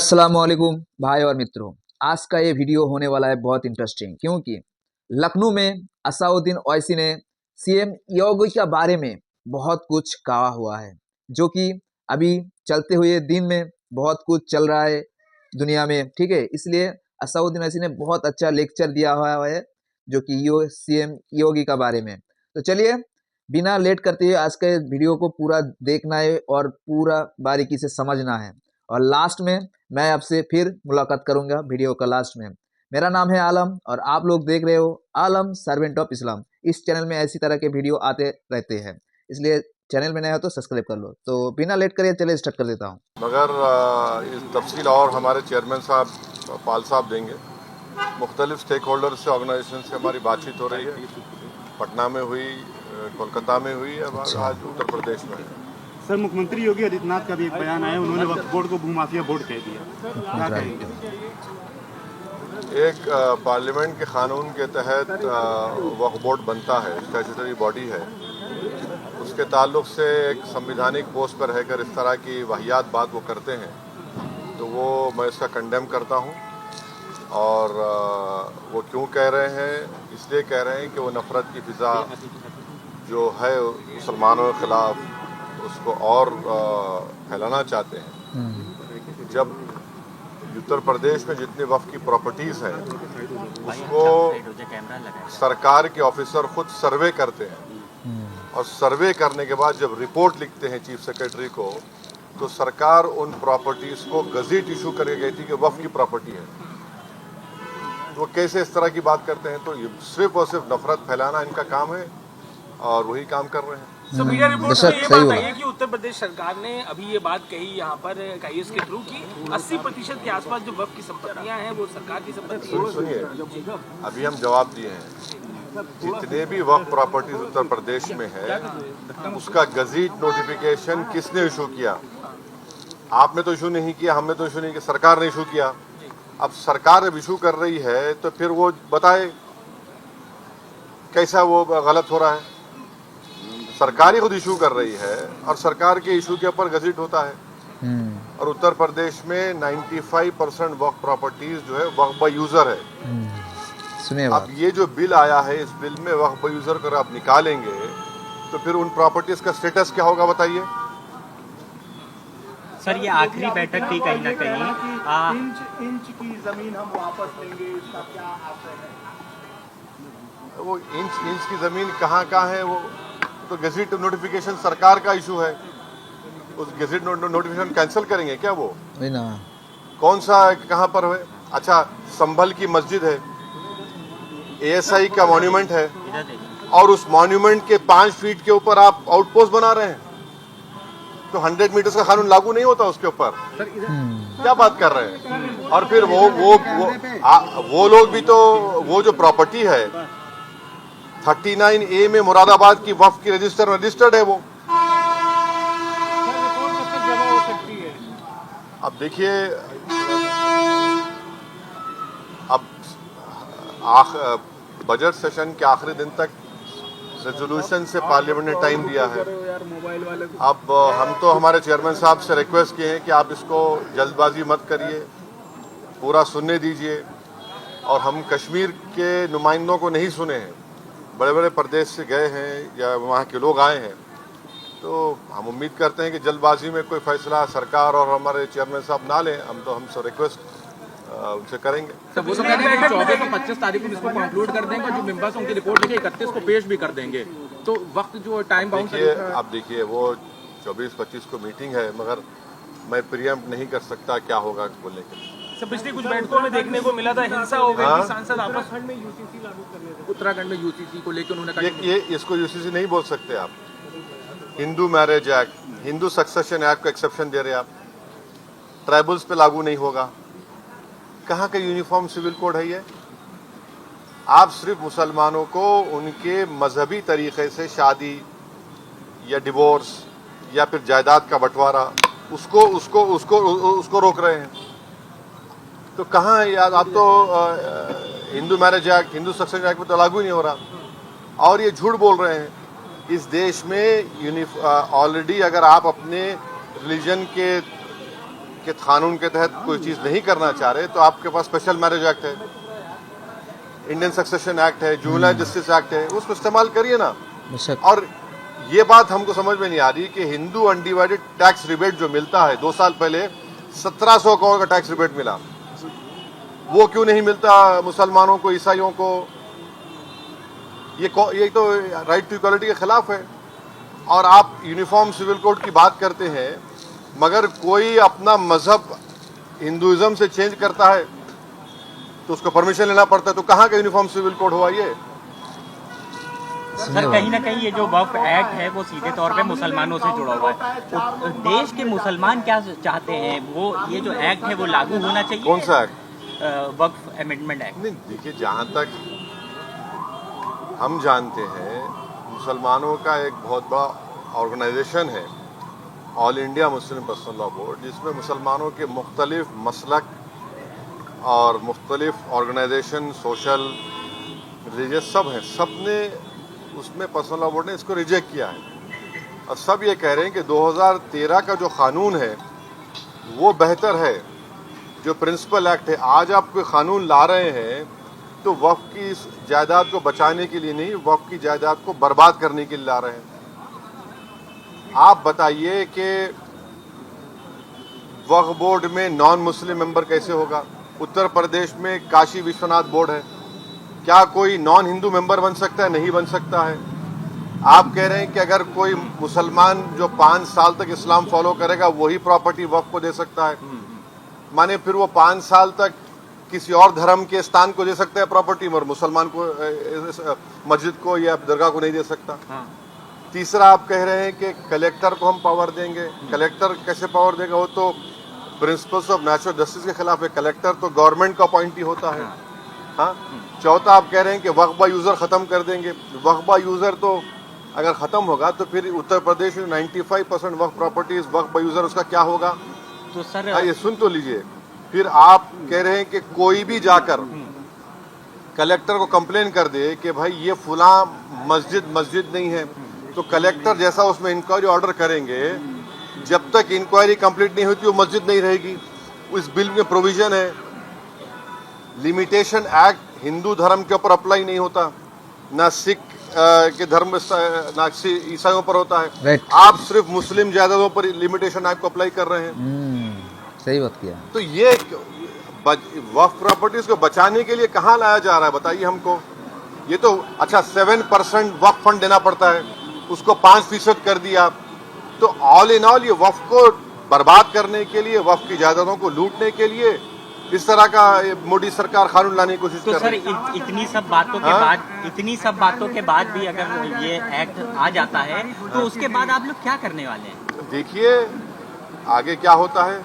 अस्सलामुअलैकुम भाई और मित्रों। आज का ये वीडियो होने वाला है बहुत इंटरेस्टिंग, क्योंकि लखनऊ में असाउद्दीन ओवैसी ने सीएम योगी के बारे में बहुत कुछ कहा हुआ है, जो कि अभी चलते हुए दिन में बहुत कुछ चल रहा है दुनिया में। ठीक है, इसलिए असाउद्दीन ओवैसी ने बहुत अच्छा लेक्चर दिया हुआ है जो कि सीएम योगी का बारे में। तो चलिए बिना लेट करते हुए आज के वीडियो को पूरा देखना है और पूरा बारीकी से समझना है, और लास्ट में मैं आपसे फिर मुलाकात करूंगा वीडियो का लास्ट में। मेरा नाम है आलम और आप लोग देख रहे हो आलम सर्वेंट ऑफ इस्लाम। इस चैनल में ऐसी तरह के वीडियो आते रहते हैं, इसलिए चैनल में नया हो तो सब्सक्राइब कर लो। तो बिना लेट करिए चलिए स्टार्ट कर देता हूँ। मगर इस तफसील और हमारे चेयरमैन साहब पाल साहब देंगे। मुख्तलिफ स्टेक होल्डर से ऑर्गेनाइजेशन से हमारी बातचीत हो रही है। पटना में हुई, कोलकाता में हुई, अब आज उत्तर प्रदेश में है। सर, मुख्यमंत्री योगी आदित्यनाथ का भी एक बयान आया, उन्होंने वक्फ बोर्ड को भूमाफिया बोर्ड कह दिया, क्या कहेंगे? एक पार्लियामेंट के कानून के तहत वक्फ बोर्ड बनता है, स्टैट्यूटरी बॉडी है। उसके ताल्लुक से एक संविधानिक पोस्ट पर रहकर इस तरह की वाहियात बात वो करते हैं, तो वो मैं इसका कंडेम करता हूँ। और वो क्यों कह रहे हैं? इसलिए कह रहे हैं कि वो नफ़रत की फ़िज़ा जो है मुसलमानों के ख़िलाफ़ उसको और फैलाना चाहते हैं। जब उत्तर प्रदेश में जितने वक्फ की प्रॉपर्टीज़ हैं उसको सरकार के ऑफिसर खुद सर्वे करते हैं, और सर्वे करने के बाद जब रिपोर्ट लिखते हैं चीफ सेक्रेटरी को, तो सरकार उन प्रॉपर्टीज़ को गज़ेट इशू करके कहती है कि वक्फ की प्रॉपर्टी है। तो वो कैसे इस तरह की बात करते हैं? तो ये सिर्फ और सिर्फ नफरत फैलाना इनका काम है, और वही काम कर रहे हैं। सो मीडिया रिपोर्ट में ये बात आई है कि उत्तर प्रदेश सरकार ने अभी ये बात कही यहाँ पर काइस के थ्रू कि 80% के आसपास जो वक्फ की संपत्तियाँ हैं वो सरकार की संपत्ति है। सुनिए, अभी हम जवाब दिए हैं। जितने भी वक्फ प्रॉपर्टीज उत्तर प्रदेश में है उसका गज़ेट नोटिफिकेशन किसने इशू किया? आपने तो इशू नहीं किया, हमने तो इशू नहीं किया, सरकार ने इशू किया। अब सरकार जब इशू कर रही है तो फिर वो बताए कैसा वो गलत हो रहा है। सरकार ही खुद इशू कर रही है और सरकार के इशू के ऊपर गज़ेट होता है। और उत्तर प्रदेश में 95% वक्फ प्रॉपर्टीज जो है वक्फ बाय यूजर है। अब ये जो बिल आया है, इस बिल में वक्फ बाय यूजर को आप निकालेंगे तो फिर उन प्रॉपर्टीज का स्टेटस क्या होगा बताइए? सर, ये आखिरी बैठक थी कहीं ना कहीं। इंच की जमीन हम वापस लेंगे, इसका क्या आशय है? वो इंच की जमीन कहाँ है? वो तो गज़ेट नोटिफिकेशन सरकार का इशू है। उस गज़ेट नोटिफिकेशन कैंसिल करेंगे क्या? वो ना कौन सा कहाँ पर है? अच्छा, संभल की मस्जिद है, एएसआई का मॉन्यूमेंट है, और उस मॉन्यूमेंट के 5 फीट के ऊपर आप आउटपोस्ट बना रहे हैं, तो 100 मीटर्स का कानून लागू नहीं होता उसके ऊपर? क्या बात कर रहे हैं? और फिर वो लोग भी तो, वो जो प्रॉपर्टी है 39A में मुरादाबाद की वक्फ की रजिस्टर्ड है वो। अब देखिए, अब बजट सेशन के आखिरी दिन तक रेजोल्यूशन से पार्लियामेंट ने टाइम दिया है। अब हम तो हमारे चेयरमैन साहब से रिक्वेस्ट किए हैं कि आप इसको जल्दबाजी मत करिए, पूरा सुनने दीजिए। और हम कश्मीर के नुमाइंदों को नहीं सुने हैं, बड़े बड़े प्रदेश से गए हैं या वहाँ के लोग आए हैं, तो हम उम्मीद करते हैं कि जल्दबाजी में कोई फैसला सरकार और हमारे चेयरमैन साहब ना लें। हम तो हमसे रिक्वेस्ट उनसे करेंगे। तो वो तो कह रहे हैं 24 और 25 तारीख को इसको कंक्लूड कर देंगे, जो मेंबर्स उनकी रिपोर्ट लेके 31 को पेश भी कर देंगे। तो वक्त जो टाइम बाउंड देखिए, आप देखिए, वो 24-25 को मीटिंग है, मगर मैं प्रियम्प्ट नहीं कर सकता क्या होगा बोलने के लिए। पिछली कुछ बैठकों में देखने को मिला था हिंसा हो गई थी, सांसद आपस में यूसीसी लागू कर रहे थे। उत्तराखंड में यूसीसी को लेकर उन्होंने ये इसको यूसीसी नहीं बोल सकते आप। Hindu marriage act, Hindu succession act को एक्सेप्शन दे रहे आप, ट्राइबल्स पे लागू नहीं होगा। कहाँ का यूनिफॉर्म सिविल कोड है ये? आप सिर्फ मुसलमानों को उनके मजहबी तरीके से शादी या डिवोर्स या फिर जायदाद का बंटवारा उसको रोक रहे हैं। तो कहाँ है यार? आप तो Hindu marriage act, Hindu succession act में तो लागू ही नहीं हो रहा, और ये झूठ बोल रहे हैं। इस देश में ऑलरेडी अगर आप अपने रिलीजन के कानून के तहत कोई चीज़ नहीं करना चाह रहे तो आपके पास स्पेशल मैरिज एक्ट है, इंडियन सक्सेशन एक्ट है, जुवेनाइल जस्टिस एक्ट है, उसको इस्तेमाल करिए ना। बेशक। और ये बात हमको समझ में नहीं आ रही कि हिंदू अनडिवाइडेड टैक्स रिबेट जो मिलता है, 2 साल पहले 1700 करोड़ का टैक्स रिबेट मिला, वो क्यों नहीं मिलता मुसलमानों को, ईसाइयों को? ये तो राइट टू इक्वालिटी के खिलाफ है। और आप यूनिफॉर्म सिविल कोड की बात करते हैं, मगर कोई अपना मजहब हिंदुइज्म से चेंज करता है तो उसको परमिशन लेना पड़ता है, तो कहाँ का यूनिफॉर्म सिविल कोड हुआ ये? सर कहीं ना कहीं ये जो वक्फ एक्ट है वो सीधे तौर पे मुसलमानों से जुड़ा हुआ है। तो देश के मुसलमान क्या चाहते हैं, वो ये जो एक्ट है वो लागू होना चाहिए? कौन सा एक्ट? वक्फ अमेंडमेंट एक्ट। नहीं, देखिए, जहाँ तक हम जानते हैं, मुसलमानों का एक बहुत बड़ा ऑर्गेनाइजेशन है, all India Muslim personal law board, जिसमें मुसलमानों के मुख्तलिफ मसलक और मुख्तलिफ ऑर्गेनाइजेशन, सोशल, रिलीजियस सब हैं। सब ने उसमें पर्सनल लॉ बोर्ड ने इसको रिजेक्ट किया है और सब ये कह रहे हैं कि 2013 का जो कानून है वो बेहतर है, जो प्रिंसिपल एक्ट है। आज आप कोई कानून ला रहे हैं तो वक्फ की इस जायदाद को बचाने के लिए नहीं, वक्फ की जायदाद को बर्बाद करने के लिए ला रहे हैं। आप बताइए कि वक्फ बोर्ड में नॉन मुस्लिम मेंबर कैसे होगा? उत्तर प्रदेश में काशी विश्वनाथ बोर्ड है, क्या कोई नॉन हिंदू मेंबर बन सकता है? नहीं बन सकता है। आप कह रहे हैं कि अगर कोई मुसलमान जो 5 साल तक इस्लाम फॉलो करेगा वही प्रॉपर्टी वक्फ को दे सकता है, माने फिर वो 5 साल तक किसी और धर्म के स्थान को दे सकता है प्रॉपर्टी, मगर मुसलमान को, मस्जिद को या दरगाह को नहीं दे सकता। तीसरा, आप कह रहे हैं कि कलेक्टर को हम पावर देंगे। कलेक्टर कैसे पावर देगा? वो तो प्रिंसिपल्स ऑफ नेचुरल जस्टिस के खिलाफ है। कलेक्टर तो गवर्नमेंट का अपॉइंटी होता है। हाँ। चौथा, आप कह रहे हैं कि वक्फ बाय यूजर खत्म कर देंगे। वक्फ बाय यूजर तो अगर खत्म होगा तो फिर उत्तर प्रदेश में 95% वक्फ प्रॉपर्टीज वक्फ बाय यूजर, उसका क्या होगा? तो सर ये सुन तो लीजिए। फिर आप कह रहे हैं कि कोई भी जाकर कलेक्टर को कंप्लेन कर दे कि भाई ये फुला मस्जिद नहीं है, तो कलेक्टर जैसा उसमें इंक्वायरी ऑर्डर करेंगे, जब तक इंक्वायरी कंप्लीट नहीं होती वो मस्जिद नहीं रहेगी। इस बिल में प्रोविजन है, लिमिटेशन एक्ट हिंदू धर्म के ऊपर अप्लाई नहीं होता, ना सिख के धर्म, ना ईसाइयों पर होता है। आप सिर्फ मुस्लिम जायदादों पर लिमिटेशन एक्ट को अप्लाई कर रहे हैं। सही बात किया। तो ये वक्फ प्रॉपर्टीज को बचाने के लिए कहाँ लाया जा रहा है, बताइए हमको। ये तो अच्छा 7% वक्फ फंड देना पड़ता है, उसको 5% कर दिया, तो ऑल इन ऑल ये वक्फ को बर्बाद करने के लिए, वक्फ की जायदादों को लूटने के लिए इस तरह का मोदी सरकार कानून लाने की कोशिश कर रही है। तो सर इतनी सब बातों के बाद भी अगर ये एक्ट आ जाता है तो उसके बाद आप लोग क्या करने वाले हैं? देखिए आगे क्या होता है,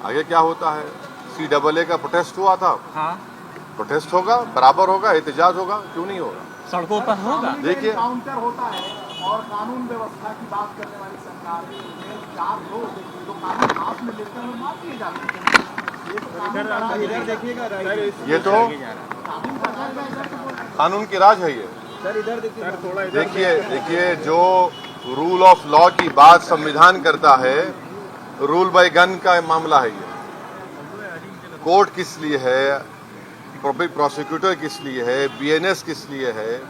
आगे क्या होता है। CAA का प्रोटेस्ट हुआ था। हाँ। प्रोटेस्ट होगा, बराबर होगा, एहतजाज होगा, क्यों नहीं होगा? सड़कों पर होगा। देखिए काउंटर होता है और कानून व्यवस्था की बात करने वाली सरकार है, 4 लोग जो कानून हाथ में लेते हैं मार दिए जाते हैं। ये तो कानून की राज है। ये देखिए जो रूल ऑफ लॉ की बात संविधान करता है, रूल बाय गन का मामला है। ये कोर्ट किस लिए है, पब्लिक प्रोसिक्यूटर किस लिए है, BNS किस लिए है?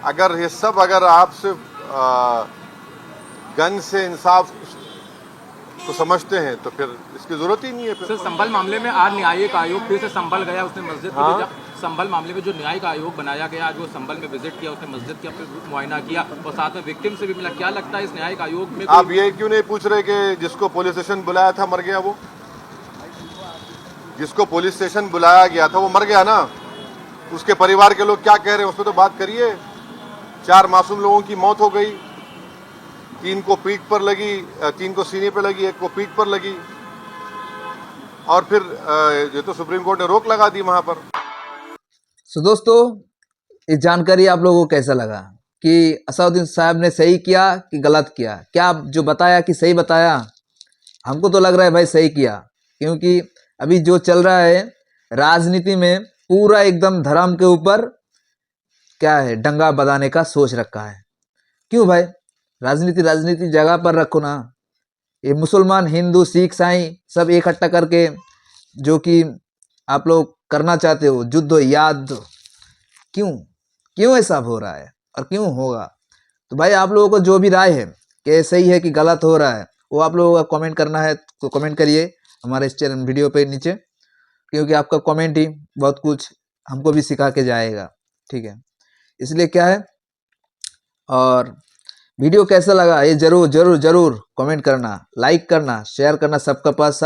अगर ये सब अगर आप सिर्फ गन से इंसाफ को समझते हैं तो फिर इसकी जरूरत ही नहीं है। सर संभल मामले में आज न्यायिक आयोग फिर से संभल गया, उसने मस्जिद को भेजा। संभल मामले में जो न्यायिक आयोग बनाया गया, आज वो संभल में विजिट किया, उसने मस्जिद का मुआयना किया और साथ में विक्टिम से भी मिला। क्या लगता है इस न्यायिक आयोग में? आप ये क्यों नहीं पूछ रहे कि जिसको पुलिस स्टेशन बुलाया था मर गया? वो जिसको पुलिस स्टेशन बुलाया गया था वो मर गया ना, उसके परिवार के लोग क्या कह रहे हैं उस पर तो बात करिए। 4 मासूम लोगों की मौत हो गई, 3 को पीठ पर लगी, 3 को सीने पर लगी, 1 को पीठ पर लगी, और फिर ये तो सुप्रीम कोर्ट ने रोक लगा दी वहां पर। सो दोस्तों, इस जानकारी आप लोगों को कैसा लगा कि असाउद्दीन साहब ने सही किया कि गलत किया? क्या जो बताया कि सही बताया? हमको तो लग रहा है भाई सही किया, क्योंकि अभी जो चल रहा है राजनीति में पूरा एकदम धर्म के ऊपर क्या है, दंगा बधाने का सोच रखा है। क्यों भाई? राजनीति जगह पर रखो ना। ये मुसलमान, हिंदू, सिख, ईसाई सब इकट्ठा करके जो कि आप लोग करना चाहते हो युद्ध याद, क्यों क्यों ऐसा हो रहा है और क्यों होगा? तो भाई आप लोगों को जो भी राय है कि सही है कि गलत हो रहा है, वो आप लोगों का कमेंट करना है तो कमेंट करिए हमारे इस चैनल वीडियो पे नीचे, क्योंकि आपका कमेंट ही बहुत कुछ हमको भी सिखा के जाएगा, ठीक है? इसलिए क्या है, और वीडियो कैसा लगा ये जरूर जरूर जरूर कमेंट करना, लाइक करना, शेयर करना, सबका पास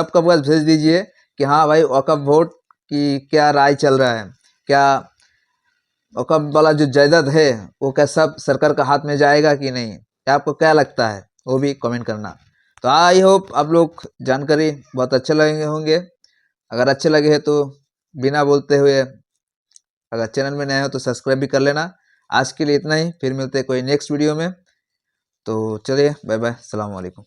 भेज दीजिए कि हाँ भाई वक्फ बोर्ड की क्या राय चल रहा है, क्या वक्फ वाला जो जायदाद है वो क्या सब सरकार का हाथ में जाएगा कि नहीं, क्या आपको क्या लगता है वो भी कमेंट करना। तो आई होप आप लोग जानकारी बहुत अच्छे लगे होंगे। अगर अच्छे लगे हैं तो बिना बोलते हुए अगर चैनल में नए हो तो सब्सक्राइब भी कर लेना। आज के लिए इतना ही, फिर मिलते हैं कोई नेक्स्ट वीडियो में। तो चलिए बाय बाय, अस्सलाम वालेकुम।